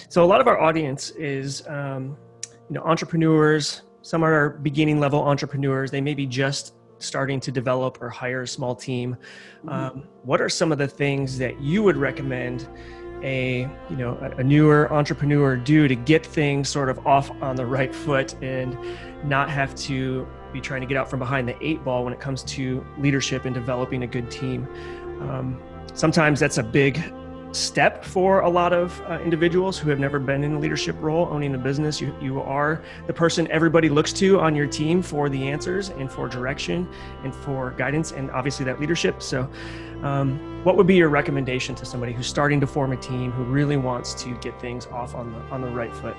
So a lot of our audience is, entrepreneurs. Some are beginning level entrepreneurs. They may be just starting to develop or hire a small team. What are some of the things that you would recommend a newer entrepreneur do to get things sort of off on the right foot and not have to be trying to get out from behind the eight ball when it comes to leadership and developing a good team? Sometimes that's a big step for a lot of individuals who have never been in a leadership role, owning a business. You are the person everybody looks to on your team for the answers and for direction and for guidance and obviously that leadership. So what would be your recommendation to somebody who's starting to form a team, who really wants to get things off on the right foot?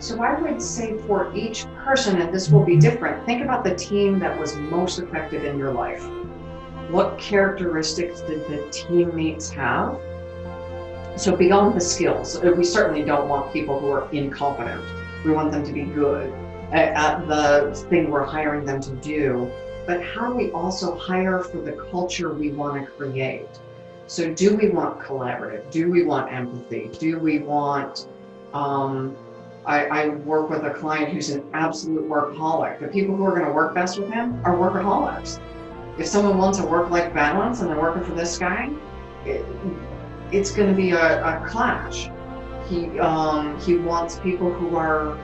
So I would say for each person, and this will be different, think about the team that was most effective in your life. What characteristics did the teammates have? So beyond the skills, we certainly don't want people who are incompetent. We want them to be good at the thing we're hiring them to do. But how do we also hire for the culture we want to create? So do we want collaborative? Do we want empathy? Do we want, I work with a client who's an absolute workaholic. The people who are going to work best with him are workaholics. If someone wants a work-life balance and they're working for this guy, it's going to be a clash. He wants people who are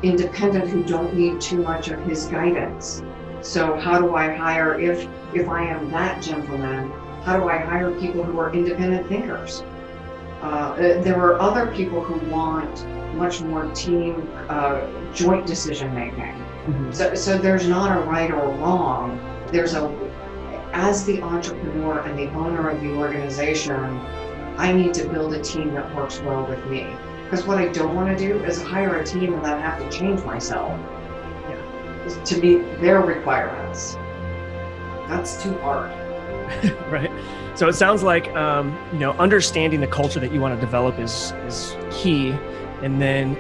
independent, who don't need too much of his guidance. So how do I hire, if I am that gentleman, how do I hire people who are independent thinkers? There are other people who want much more team, joint decision making. So there's not a right or wrong. As the entrepreneur and the owner of the organization, I need to build a team that works well with me. Because what I don't want to do is hire a team and then have to change myself to meet their requirements. That's too hard. Right. So it sounds like, understanding the culture that you want to develop is key. And then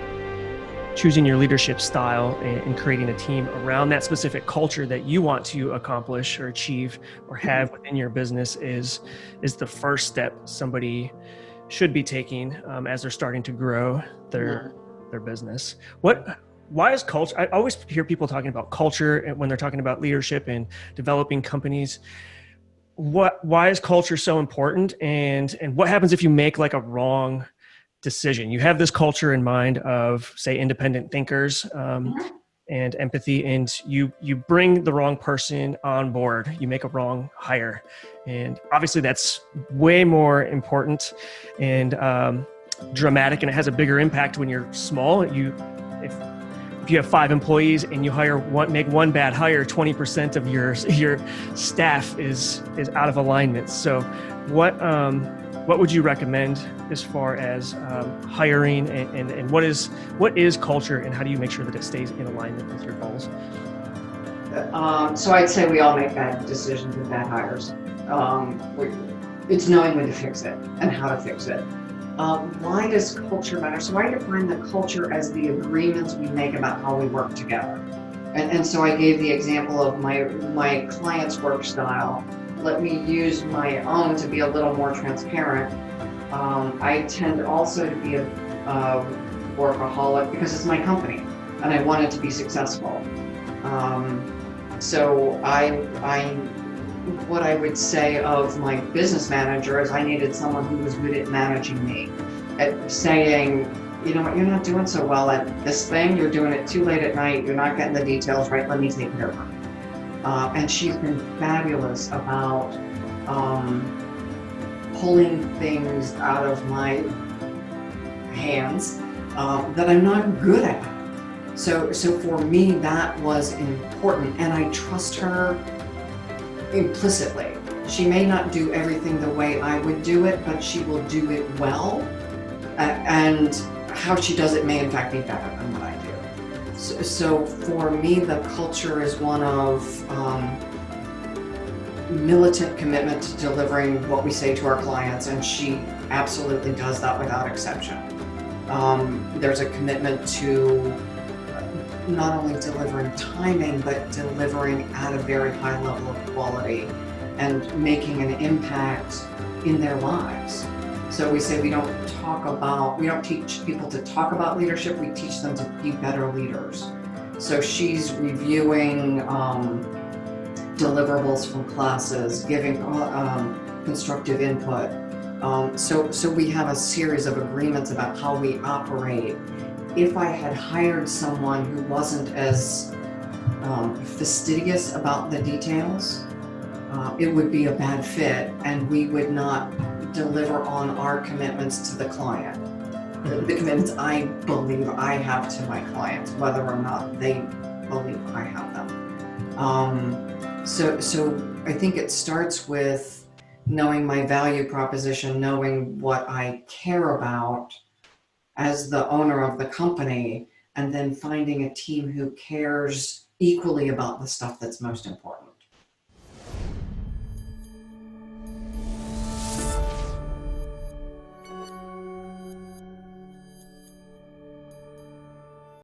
choosing your leadership style and creating a team around that specific culture that you want to accomplish or achieve or have within your business is the first step somebody should be taking as they're starting to grow their business. Why is culture? I always hear people talking about culture when they're talking about leadership and developing companies. Why is culture so important? And what happens if you make like a wrong decision? You have this culture in mind of, say, independent thinkers and empathy, and you bring the wrong person on board. You make a wrong hire, and obviously that's way more important and dramatic, and it has a bigger impact when you're small. If you have 5 employees and you make one bad hire, 20% of your staff is out of alignment. So what would you recommend as far as hiring and what is culture, and how do you make sure that it stays in alignment with your goals? So I'd say we all make bad decisions with bad hires. It's knowing when to fix it and how to fix it. Why does culture matter? So I define the culture as the agreements we make about how we work together. And so I gave the example of my client's work style. Let me use my own to be a little more transparent. I tend also to be a workaholic because it's my company and I want it to be successful. So what I would say of my business manager is I needed someone who was good at managing me, at saying, you know what, you're not doing so well at this thing, you're doing it too late at night, you're not getting the details right, let me take care of her. And she's been fabulous about pulling things out of my hands that I'm not good at. So for me, that was important, and I trust her implicitly. She may not do everything the way I would do it, but she will do it well, and how she does it may in fact be better than what I do. So for me, the culture is one of militant commitment to delivering what we say to our clients, and she absolutely does that without exception. There's a commitment to not only delivering timing, but delivering at a very high level of quality and making an impact in their lives. So we say we don't teach people to talk about leadership, we teach them to be better leaders. So she's reviewing deliverables from classes, giving constructive input. So we have a series of agreements about how we operate. If I had hired someone who wasn't as fastidious about the details, it would be a bad fit, and we would not deliver on our commitments to the client. The commitments I believe I have to my clients, whether or not they believe I have them. So I think it starts with knowing my value proposition, knowing what I care about as the owner of the company, and then finding a team who cares equally about the stuff that's most important.